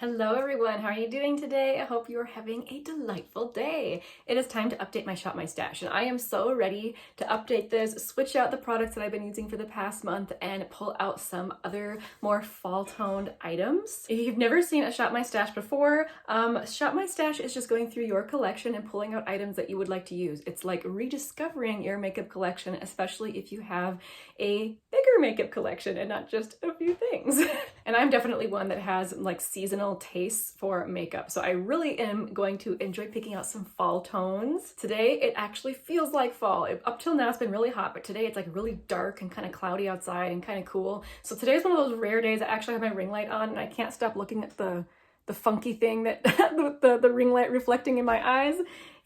Hello everyone, how are you doing today? I hope you're having a delightful day. It is time to update my Shop My Stash, and I am so ready to update this, switch out the products that I've been using for the past month, and pull out some other more fall-toned items. If you've never seen a Shop My Stash before, Shop My Stash is just going through your collection and pulling out items that you would like to use. It's like rediscovering your makeup collection, especially if you have a bigger makeup collection and not just a few things. And I'm definitely one that has like seasonal tastes for makeup, so I really am going to enjoy picking out some fall tones. Today it actually feels like fall. Up till now it's been really hot, but today it's like really dark and kind of cloudy outside and kind of cool. So today's one of those rare days I actually have my ring light on and I can't stop looking at the funky thing that the ring light reflecting in my eyes.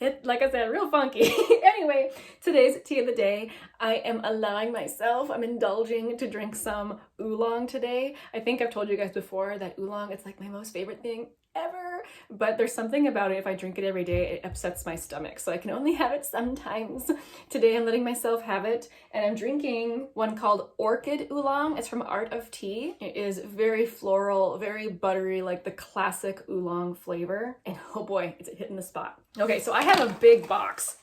It, like I said, real funky. Anyway, today's tea of the day, I am allowing myself, I'm indulging to drink some oolong today. I think I've told you guys before that oolong, it's like my most favorite thing ever, but there's something about it, if I drink it every day, it upsets my stomach, so I can only have it sometimes. Today I'm letting myself have it, and I'm drinking one called Orchid Oolong. It's from Art of Tea. It is very floral, very buttery, like the classic oolong flavor, and oh boy, it's hitting the spot. Okay, so I have a big box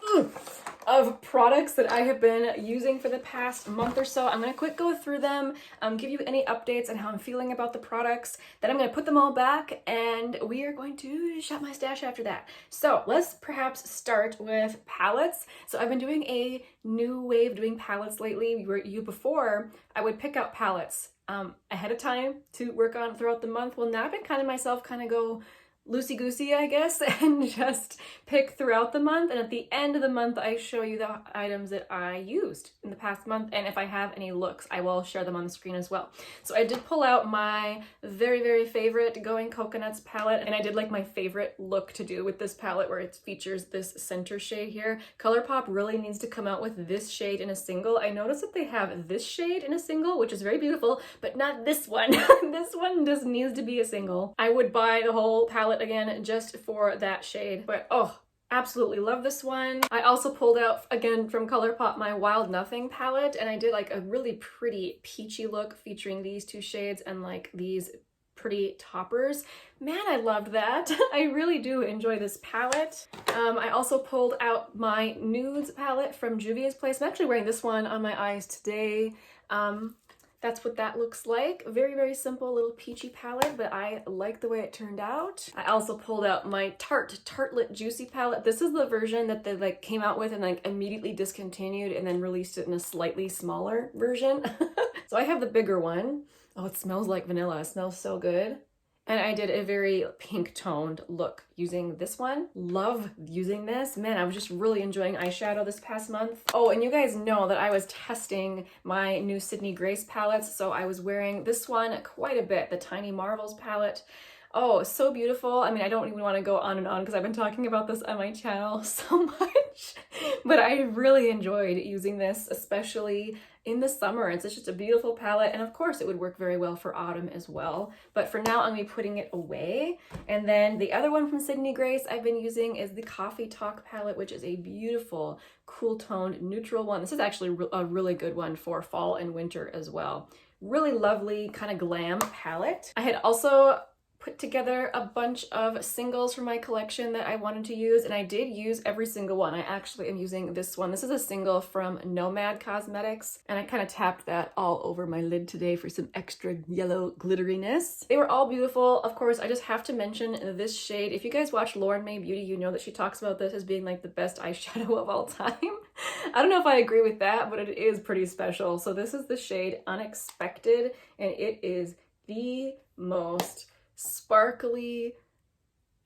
of products that I have been using for the past month or so. I'm gonna quick go through them, give you any updates on how I'm feeling about the products, then I'm gonna put them all back, and we are going to shop my stash after that. So let's perhaps start with palettes. So I've been doing a new wave doing palettes lately. Before, I would pick out palettes ahead of time to work on throughout the month. Well, now I've been kind of myself kind of go loosey-goosey, I guess, and just pick throughout the month, and at the end of the month I show you the items that I used in the past month, and if I have any looks I will share them on the screen as well. So I did pull out my very favorite Going Coconuts palette, and I did like my favorite look to do with this palette where it features this center shade here. Colourpop really needs to come out with this shade in a single. I noticed that they have this shade in a single, which is very beautiful, but not this one. This one just needs to be a single. I would buy the whole palette again just for that shade, but oh, absolutely love this one. I also pulled out again from Colourpop my Wild Nothing palette, and I did like a really pretty peachy look featuring these two shades and like these pretty toppers. Man, I loved that. I really do enjoy this palette. I also pulled out my Nudes palette from Juvia's Place. I'm actually wearing this one on my eyes today. That's what that looks like. Very simple little peachy palette, but I like the way it turned out. I also pulled out my Tartlet Juicy palette. This is the version that they like came out with and like immediately discontinued and then released it in a slightly smaller version. So I have the bigger one. Oh, it smells like vanilla. It smells so good. And I did a very pink toned look using this one. Love using this. Man, I was just really enjoying eyeshadow this past month. Oh, and you guys know that I was testing my new Sydney Grace palettes, so I was wearing this one quite a bit, the Tiny Marvels palette. Oh, so beautiful. I mean, I don't even want to go on and on because I've been talking about this on my channel so much, but I really enjoyed using this, especially in the summer. It's just a beautiful palette, and of course it would work very well for autumn as well, but for now I'm gonna be putting it away. And then the other one from Sydney Grace I've been using is the Coffee Talk palette, which is a beautiful cool toned neutral one. This is actually a really good one for fall and winter as well. Really lovely kind of glam palette. I had also put together a bunch of singles from my collection that I wanted to use, and I did use every single one. I actually am using this one. This is a single from Nomad Cosmetics, and I kind of tapped that all over my lid today for some extra yellow glitteriness. They were all beautiful. Of course, I just have to mention this shade. If you guys watch Lauren May Beauty, you know that she talks about this as being like the best eyeshadow of all time. I don't know if I agree with that, but it is pretty special. So this is the shade Unexpected, and it is the most sparkly,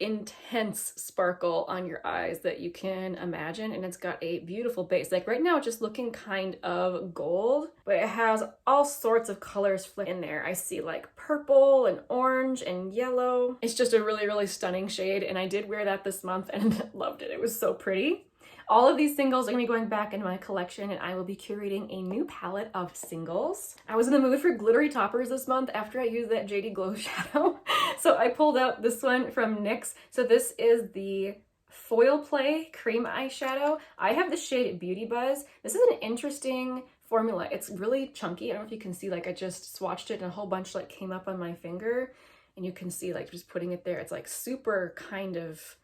intense sparkle on your eyes that you can imagine, and it's got a beautiful base. Like right now it's just looking kind of gold, but it has all sorts of colors flipped in there. I see like purple and orange and yellow. It's just a really stunning shade, and I did wear that this month and loved it. It was so pretty. All of these singles are gonna be going back into my collection, and I will be curating a new palette of singles. I was in the mood for glittery toppers this month after I used that JD Glow shadow. So I pulled out this one from NYX. So this is the Foil Play Cream Eyeshadow. I have the shade Beauty Buzz. This is an interesting formula. It's really chunky. I don't know if you can see, like I just swatched it and a whole bunch like came up on my finger. and you can see like just putting it there, it's like super kind of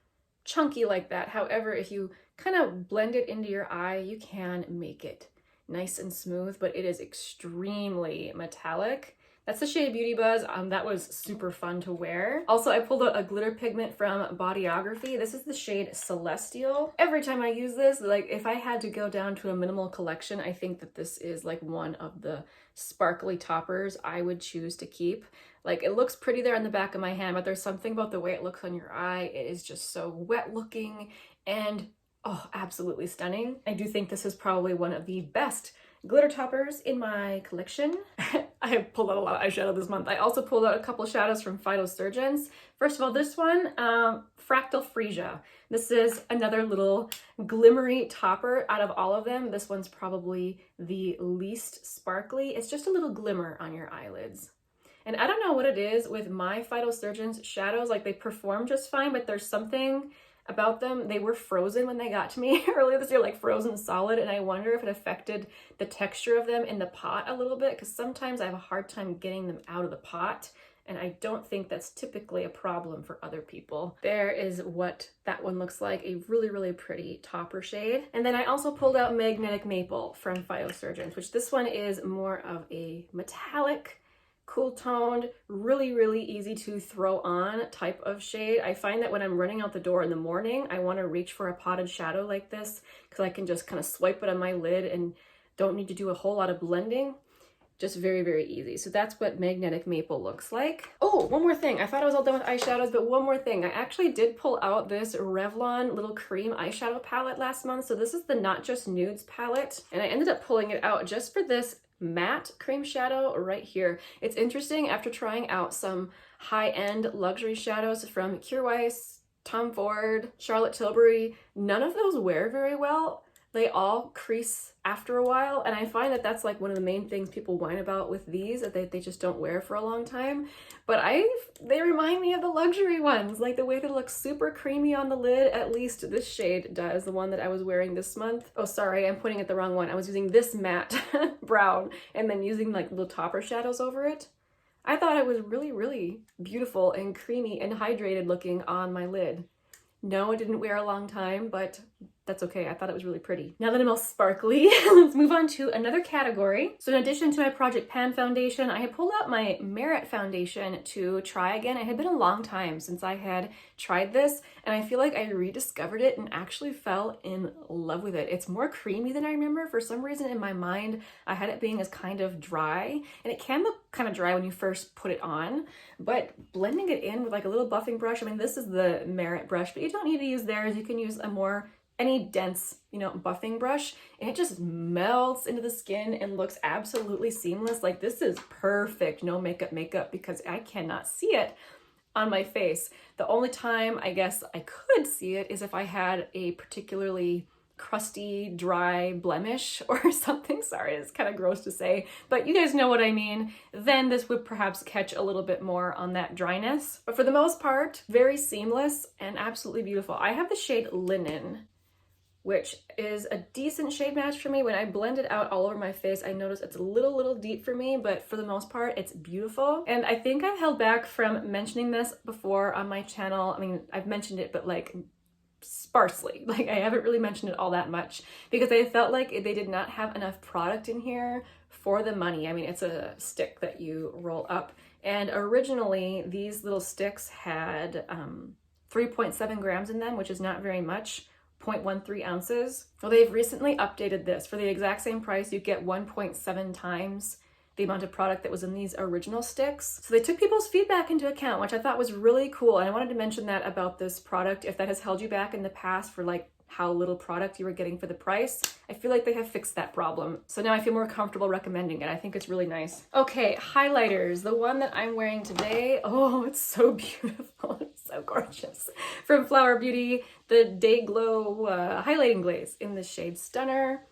chunky like that. However, if you kind of blend it into your eye, you can make it nice and smooth, but it is extremely metallic. That's the shade Beauty Buzz. That was super fun to wear. Also, I pulled out a glitter pigment from Bodyography. This is the shade Celestial. Every time I use this, like if I had to go down to a minimal collection, I think that this is like one of the sparkly toppers I would choose to keep. Like it looks pretty there on the back of my hand, but there's something about the way it looks on your eye. It is just so wet looking and oh, absolutely stunning. I do think this is probably one of the best glitter toppers in my collection. I have pulled out a lot of eyeshadow this month. I also pulled out a couple shadows from Phytosurgence. First of all, this one, Fractal Freesia. This is another little glimmery topper out of all of them. This one's probably the least sparkly. It's just a little glimmer on your eyelids. And I don't know what it is with my Phytosurgence shadows, like they perform just fine, but there's something about them. They were frozen when they got to me earlier this year, like frozen solid, and I wonder if it affected the texture of them in the pot a little bit, because sometimes I have a hard time getting them out of the pot, and I don't think that's typically a problem for other people. There is what that one looks like, a really, really pretty topper shade. And then I also pulled out Magnetic Maple from Phytosurgence, which this one is more of a metallic, cool toned, really, really easy to throw on type of shade. I find that when I'm running out the door in the morning, I want to reach for a potted shadow like this because I can just kind of swipe it on my lid and don't need to do a whole lot of blending. Just very, very easy. So that's what Magnetic Maple looks like. Oh, one more thing. I thought I was all done with eyeshadows, but one more thing. I actually did pull out this Revlon little cream eyeshadow palette last month. So this is the Not Just Nudes palette, and I ended up pulling it out just for this matte cream shadow right here. It's interesting, after trying out some high-end luxury shadows from Kjaer Weis, Tom Ford, Charlotte Tilbury, none of those wear very well. They all crease after a while, and I find that that's like one of the main things people whine about with these, that they just don't wear for a long time. But they remind me of the luxury ones, like the way they look super creamy on the lid. At least this shade does, the one that I was wearing this month. Oh, sorry, I'm pointing at the wrong one. I was using this matte brown and then using like little topper shadows over it. I thought it was really, really beautiful and creamy and hydrated looking on my lid. No, it didn't wear a long time, but that's okay. I thought it was really pretty. Now that I'm all sparkly, let's move on to another category. So in addition to my Project Pan foundation, I had pulled out my Merit foundation to try again. It had been a long time since I had tried this, and I feel like I rediscovered it and actually fell in love with it. It's more creamy than I remember. For some reason in my mind, I had it being as kind of dry, and it can look kind of dry when you first put it on, but blending it in with like a little buffing brush, I mean, this is the Merit brush, but you don't need to use theirs. You can use any dense, buffing brush, and it just melts into the skin and looks absolutely seamless. Like this is perfect, no makeup, because I cannot see it on my face. The only time I guess I could see it is if I had a particularly crusty, dry blemish or something. Sorry, it's kind of gross to say, but you guys know what I mean. Then this would perhaps catch a little bit more on that dryness. But for the most part, very seamless and absolutely beautiful. I have the shade Linen, which is a decent shade match for me. When I blend it out all over my face, I notice it's a little deep for me, but for the most part, it's beautiful. And I think I've held back from mentioning this before on my channel. I mean, I've mentioned it, but like sparsely. Like I haven't really mentioned it all that much because I felt like they did not have enough product in here for the money. I mean, it's a stick that you roll up, and originally these little sticks had 3.7 grams in them, which is not very much. 0.13 ounces. Well, they've recently updated this. For the exact same price, you get 1.7 times the amount of product that was in these original sticks. So they took people's feedback into account, which I thought was really cool. And I wanted to mention that about this product. If that has held you back in the past for like how little product you were getting for the price, I feel like they have fixed that problem. So now I feel more comfortable recommending it. I think it's really nice. Okay, highlighters. The one that I'm wearing today, oh, it's so beautiful. It's so gorgeous. From Flower Beauty, the Day Glow Highlighting Glaze in the shade Stunner.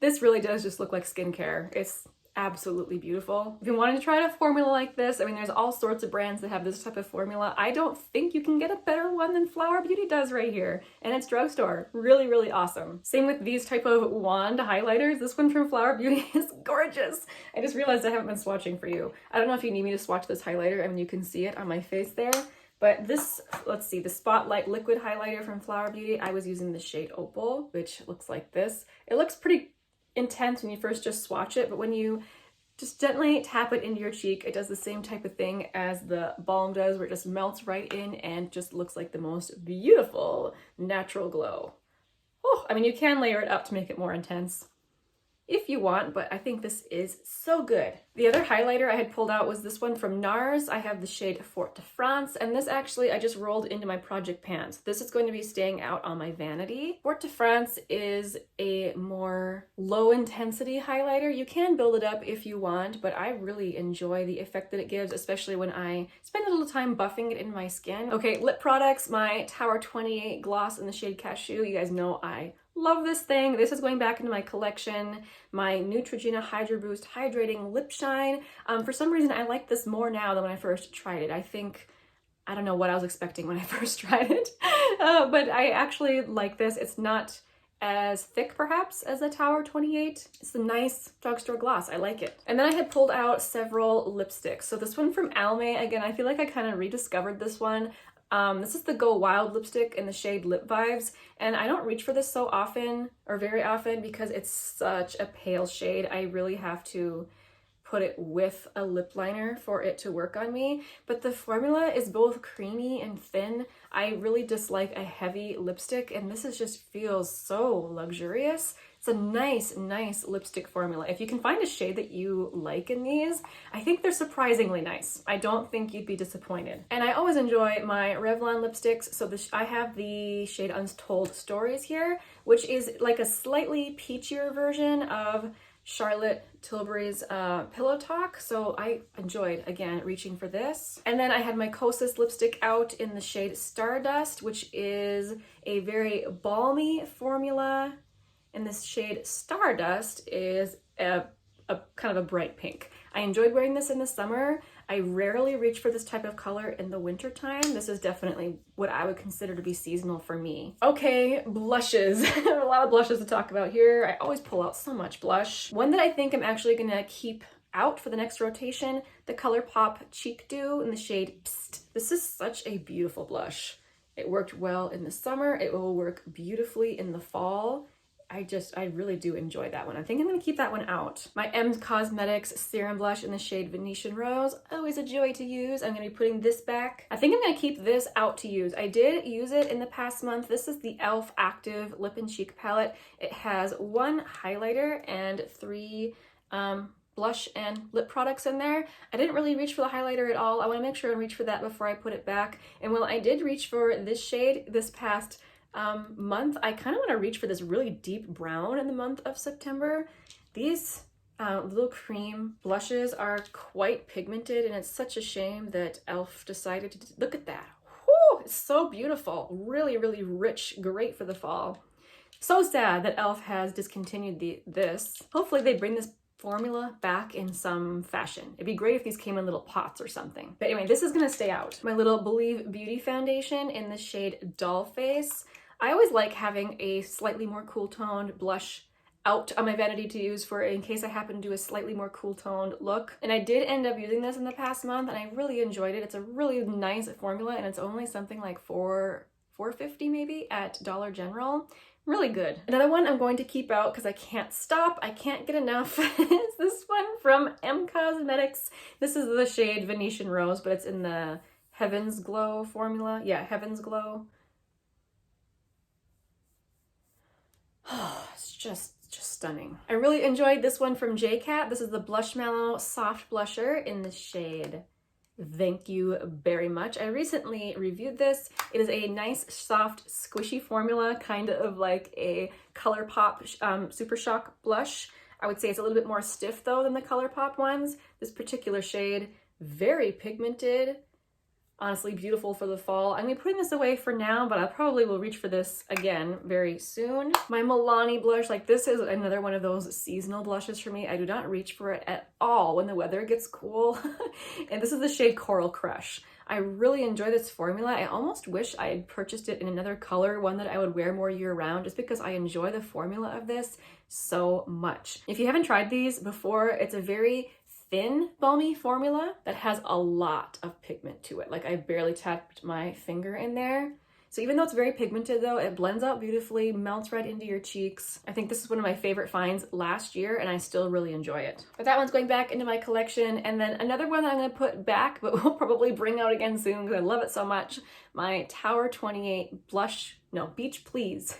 This really does just look like skincare. It's absolutely beautiful. If you wanted to try out a formula like this, I mean, there's all sorts of brands that have this type of formula. I don't think you can get a better one than Flower Beauty does right here. And it's drugstore. Really, really awesome. Same with these type of wand highlighters. This one from Flower Beauty is gorgeous. I just realized I haven't been swatching for you. I don't know if you need me to swatch this highlighter. I mean, you can see it on my face there. But this, let's see, the Spotlight Liquid Highlighter from Flower Beauty, I was using the shade Opal, which looks like this. It looks pretty intense when you first just swatch it, but when you just gently tap it into your cheek, it does the same type of thing as the balm does, where it just melts right in and just looks like the most beautiful natural glow. Oh, I mean, you can layer it up to make it more intense if you want, but I think this is so good. The other highlighter I had pulled out was this one from NARS. I have the shade Fort de France, and this actually I just rolled into my project pans. This is going to be staying out on my vanity. Fort de France is a more low intensity highlighter. You can build it up if you want, but I really enjoy the effect that it gives, especially when I spend a little time buffing it in my skin. Okay, lip products, my Tower 28 gloss in the shade Cashew. You guys know I love this thing. This is going back into my collection. My Neutrogena Hydro Boost Hydrating Lip Shine. For some reason, I like this more now than when I first tried it. I don't know what I was expecting when I first tried it, but I actually like this. It's not as thick, perhaps, as the Tower 28. It's a nice drugstore gloss. I like it. And then I had pulled out several lipsticks. So this one from Almay, again, I feel like I kind of rediscovered this one. This is the Go Wild lipstick in the shade Lip Vibes, and I don't reach for this so often, or very often, because it's such a pale shade. I really have to put it with a lip liner for it to work on me, but the formula is both creamy and thin. I really dislike a heavy lipstick, and this just feels so luxurious. It's a nice, nice lipstick formula. If you can find a shade that you like in these, I think they're surprisingly nice. I don't think you'd be disappointed. And I always enjoy my Revlon lipsticks. So I have the shade Untold Stories here, which is like a slightly peachier version of Charlotte Tilbury's Pillow Talk. So I enjoyed, again, reaching for this. And then I had my Kosas lipstick out in the shade Stardust, which is a very balmy formula. And this shade Stardust is a kind of a bright pink. I enjoyed wearing this in the summer. I rarely reach for this type of color in the winter time. This is definitely what I would consider to be seasonal for me. Okay, blushes. A lot of blushes to talk about here. I always pull out so much blush. One that I think I'm actually gonna keep out for the next rotation, the Colourpop Cheek Dew in the shade Psst. This is such a beautiful blush. It worked well in the summer. It will work beautifully in the fall. I really do enjoy that one. I think I'm gonna keep that one out. My M Cosmetics Serum Blush in the shade Venetian Rose, always a joy to use. I'm gonna be putting this back. I think I'm gonna keep this out to use. I did use it in the past month. This is the e.l.f. Active Lip and Cheek Palette. It has one highlighter and 3 blush and lip products in there. I didn't really reach for the highlighter at all. I wanna make sure I reach for that before I put it back. And while I did reach for this shade this past month, I kind of want to reach for this really deep brown in the month of September. These little cream blushes are quite pigmented, and it's such a shame that e.l.f. decided to look at that. Whew, it's so beautiful. Really, really rich, great for the fall. So sad that e.l.f. has discontinued this. Hopefully they bring this formula back in some fashion. It'd be great if these came in little pots or something. But anyway, this is gonna stay out. My little Believe Beauty foundation in the shade Doll Face. I always like having a slightly more cool toned blush out on my vanity to use for in case I happen to do a slightly more cool toned look. And I did end up using this in the past month, and I really enjoyed it. It's a really nice formula, and it's only something like $4.50 maybe at Dollar General. Really good. Another one I'm going to keep out because I can't stop, I can't get enough, is this one from M Cosmetics. This is the shade Venetian Rose, but it's in the Heaven's Glow formula. Yeah, Heaven's Glow. It's just stunning. I really enjoyed this one from JCat. This is the Blush Mallow Soft Blusher in the shade Thank You Very Much. I recently reviewed this. It is a nice, soft, squishy formula, kind of like a Colourpop Supershock blush. I would say it's a little bit more stiff though than the Colourpop ones. This particular shade, very pigmented. honestly beautiful for the fall. I'm gonna be putting this away for now, but I probably will reach for this again very soon. My Milani blush, like this is another one of those seasonal blushes for me. I do not reach for it at all when the weather gets cool. And this is the shade Coral Crush. I really enjoy this formula. I almost wish I had purchased it in another color, one that I would wear more year round, just because I enjoy the formula of this so much. If you haven't tried these before, it's a very thin balmy formula that has a lot of pigment to it. Like I barely tapped my finger in there. So even though it's very pigmented though, it blends out beautifully, melts right into your cheeks. I think this is one of my favorite finds last year and I still really enjoy it. But that one's going back into my collection. And then another one that I'm gonna put back, but we'll probably bring out again soon because I love it so much. My Tower 28 blush, no, Beach Please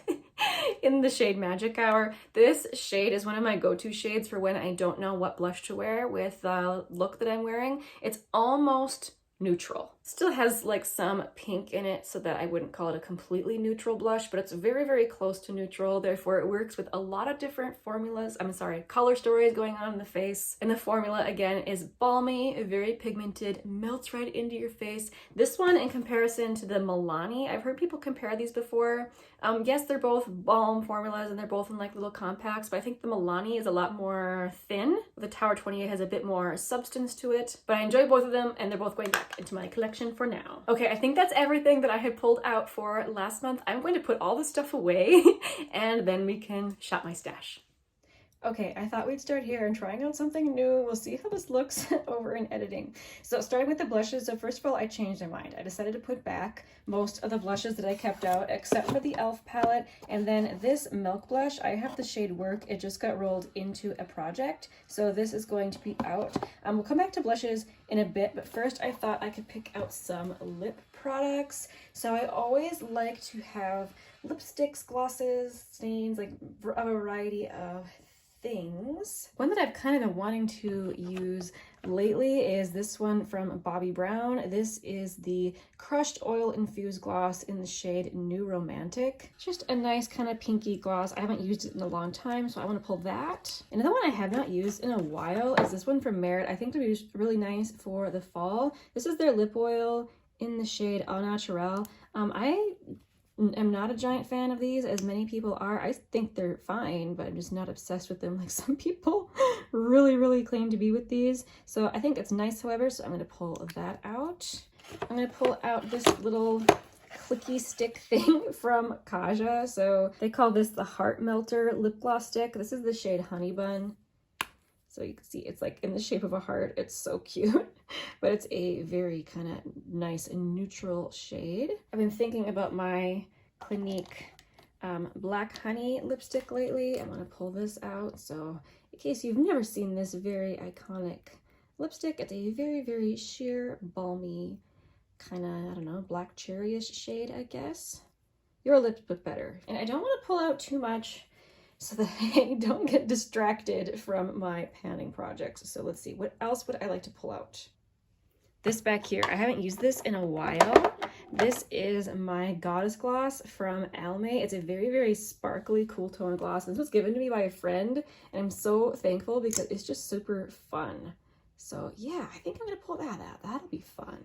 in the shade Magic Hour. This shade is one of my go-to shades for when I don't know what blush to wear with the look that I'm wearing. It's almost neutral. Still has like some pink in it so that I wouldn't call it a completely neutral blush, but it's very, very close to neutral. Therefore, it works with a lot of different formulas. Color stories going on in the face. And the formula again is balmy, very pigmented, melts right into your face. This one in comparison to the Milani, I've heard people compare these before. Yes, they're both balm formulas and they're both in like little compacts, but I think the Milani is a lot more thin. The Tower 28 has a bit more substance to it, but I enjoy both of them and they're both going back into my collection for now. Okay, I think that's everything that I had pulled out for last month. I'm going to put all this stuff away and then we can shop my stash. Okay, I thought we'd start here and trying out something new. We'll see how this looks over in editing. So starting with the blushes, so first of all, I changed my mind. I decided to put back most of the blushes that I kept out, except for the e.l.f. palette. And then this milk blush, I have the shade Werk. It just got rolled into a project. So this is going to be out. We'll come back to blushes in a bit, but first I thought I could pick out some lip products. So I always like to have lipsticks, glosses, stains, like a variety of things. One that I've kind of been wanting to use lately is this one from Bobbi Brown. This is the Crushed Oil-Infused Gloss in the shade New Romantic. Just a nice kind of pinky gloss. I haven't used it in a long time, so I want to pull that. Another one I have not used in a while is this one from Merit. I think it'll be really nice for the fall. This is their lip oil in the shade Au Naturel. I'm not a giant fan of these, as many people are. I think they're fine, but I'm just not obsessed with them like some people really claim to be with these. So I think it's nice, however, so I'm going to pull that out. I'm going to pull out this little clicky stick thing from Kaja. So they call this the Heart Melter Lip Gloss Stick. This is the shade Honey Bun. So you can see it's like in the shape of a heart. It's so cute, but it's a very kind of nice and neutral shade. I've been thinking about my Clinique Black Honey lipstick lately. I'm gonna pull this out. So in case you've never seen this very iconic lipstick, it's a very sheer, balmy, kind of, I don't know, black cherry-ish shade, I guess. Your lips look better. And I don't want to pull out too much so that I don't get distracted from my panning projects. So let's see, what else would I like to pull out? This back here, I haven't used this in a while. This is my Goddess Gloss from Almay. It's a very sparkly, cool tone gloss. This was given to me by a friend, and I'm so thankful because it's just super fun. So yeah, I think I'm gonna pull that out. That'll be fun.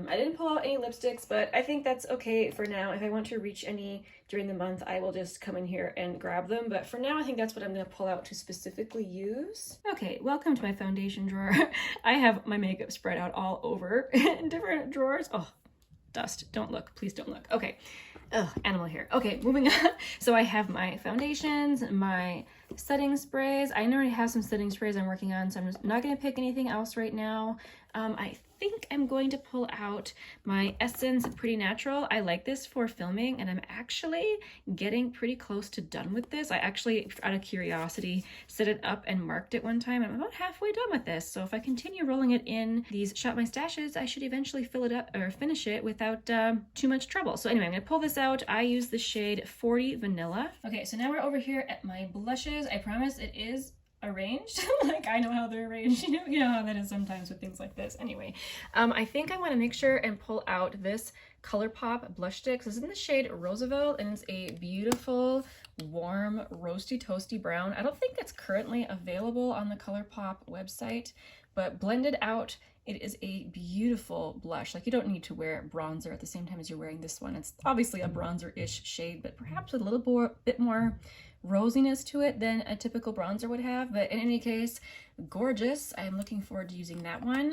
I didn't pull out any lipsticks, but I think that's okay for now. If I want to reach any during the month, I will just come in here and grab them. But for now, I think that's what I'm gonna pull out to specifically use. Okay, welcome to my foundation drawer. I have my makeup spread out all over in different drawers. Oh, dust, don't look, please don't look. Okay, animal hair. Okay, moving on. So I have my foundations, my setting sprays. I already have some setting sprays I'm working on, so I'm just not going to pick anything else right now. I think I'm going to pull out my Essence Pretty Natural. I like this for filming, and I'm actually getting pretty close to done with this. I actually, out of curiosity, set it up and marked it one time. I'm about halfway done with this, so if I continue rolling it in these Shop My Stashes, I should eventually fill it up or finish it without too much trouble. So anyway, I'm going to pull this out. I use the shade 40 Vanilla. Okay, so now we're over here at my blushes. I promise it is arranged. Like, I know how they're arranged. You know how that is sometimes with things like this. Anyway, I think I want to make sure and pull out this Colourpop blush stick. This is in the shade Roosevelt, and it's a beautiful, warm, roasty, toasty brown. I don't think it's currently available on the Colourpop website, but blended out, it is a beautiful blush. Like, you don't need to wear bronzer at the same time as you're wearing this one. It's obviously a bronzer-ish shade, but perhaps with a little bit more rosiness to it than a typical bronzer would have. But in any case, gorgeous. I am looking forward to using that one.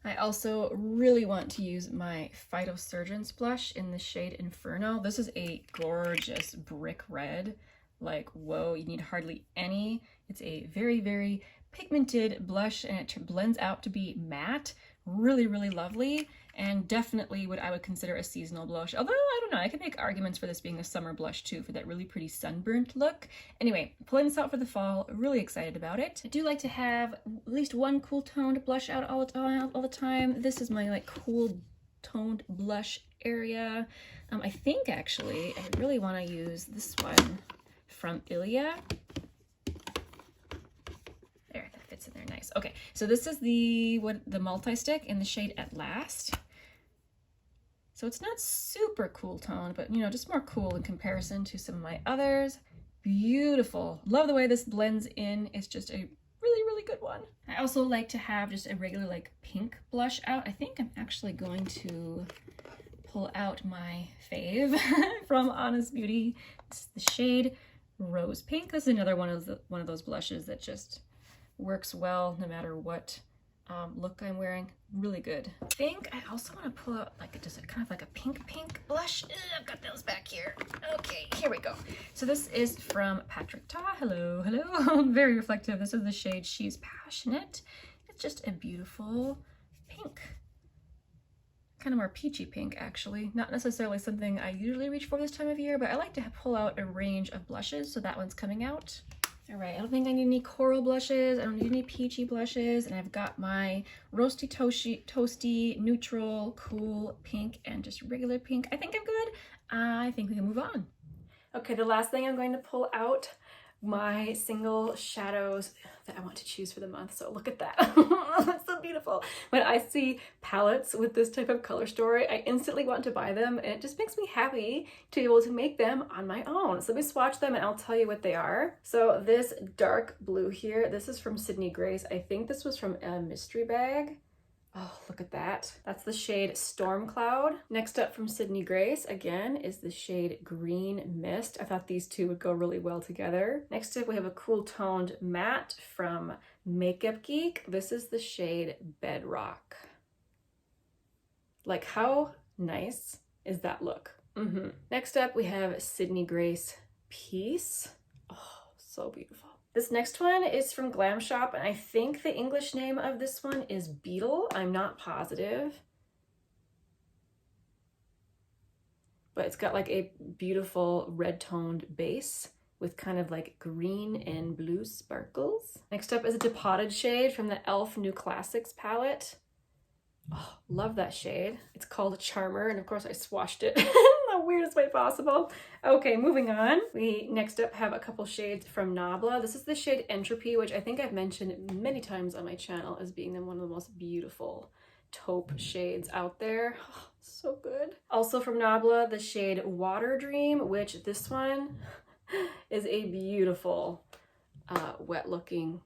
I also really want to use my Phytosurgence blush in the shade Inferno. This is a gorgeous brick red. Like, whoa, you need hardly any. It's a very, very pigmented blush, and it blends out to be matte. Really, really lovely, and definitely what I would consider a seasonal blush. Although, I don't know, I can make arguments for this being a summer blush too, for that really pretty sunburnt look. Anyway, pulling this out for the fall, really excited about it. I do like to have at least one cool toned blush out all the time. This is my like cool toned blush area. I think actually I really want to use this one from e.l.f. There, that fits in there nice. Okay, so this is the multi-stick in the shade At Last. So it's not super cool toned, but you know, just more cool in comparison to some of my others. Beautiful. Love the way this blends in. It's just a really, really good one. I also like to have just a regular like pink blush out. I think I'm actually going to pull out my fave from Honest Beauty. It's the shade Rose Pink. This is another one of those blushes that just works well no matter what look I'm wearing. Really good. I think I also want to pull out like just kind of like a pink blush. Ugh, I've got those back here. Okay, here we go. So this is from Patrick Ta. Hello, hello. Very reflective. This is the shade She's Passionate. It's just a beautiful pink. Kind of more peachy pink, actually. Not necessarily something I usually reach for this time of year, but I like to pull out a range of blushes, so that one's coming out. All right, I don't think I need any coral blushes. I don't need any peachy blushes, and I've got my roasty, toasty, neutral, cool pink, and just regular pink. I think I'm good. I think we can move on. Okay, the last thing I'm going to pull out my single shadows that I want to choose for the month. So look at that. That's so beautiful. When I see palettes with this type of color story, I instantly want to buy them, and it just makes me happy to be able to make them on my own. So let me swatch them and I'll tell you what they are. So this dark blue here, this is from Sydney Grace. I think this was from a mystery bag. Oh, look at that. That's the shade Storm Cloud. Next up from Sydney Grace, again, is the shade Green Mist. I thought these two would go really well together. Next up, we have a cool toned matte from Makeup Geek. This is the shade Bedrock. Like, how nice is that look? Next up, we have Sydney Grace Peace. Oh, so beautiful. This next one is from Glam Shop, and I think the English name of this one is Beetle. I'm not positive. But it's got like a beautiful red toned base with kind of like green and blue sparkles. Next up is a depotted shade from the e.l.f. New Classics palette. Oh, love that shade. It's called Charmer, and of course I swatched it in the weirdest way possible. Okay, moving on. We next up have a couple shades from Nabla. This is the shade Entropy, which I think I've mentioned many times on my channel as being one of the most beautiful taupe shades out there. Oh, so good. Also from Nabla, the shade Water Dream, which this one is a beautiful wet looking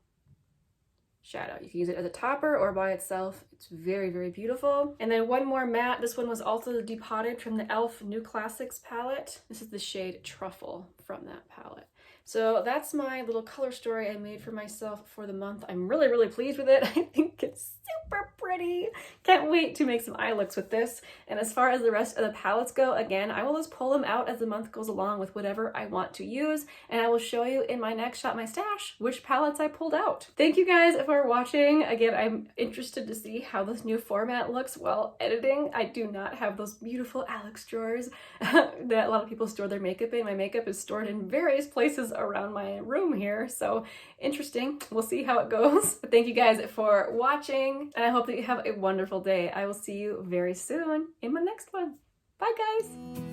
shadow. You can use it as a topper or by itself. It's very, very beautiful. And then one more matte. This one was also depotted from the e.l.f. New Classics palette. This is the shade Truffle from that palette. So that's my little color story I made for myself for the month. I'm really, really pleased with it. I think it's super pretty. Can't wait to make some eye looks with this. And as far as the rest of the palettes go, again, I will just pull them out as the month goes along with whatever I want to use. And I will show you in my next Shop My Stash which palettes I pulled out. Thank you guys for watching. Again, I'm interested to see how this new format looks while editing. I do not have those beautiful Alex drawers that a lot of people store their makeup in. My makeup is stored in various places around my room here, so interesting. We'll see how it goes. But thank you guys for watching, and I hope that you have a wonderful day. I will see you very soon in my next one. Bye guys.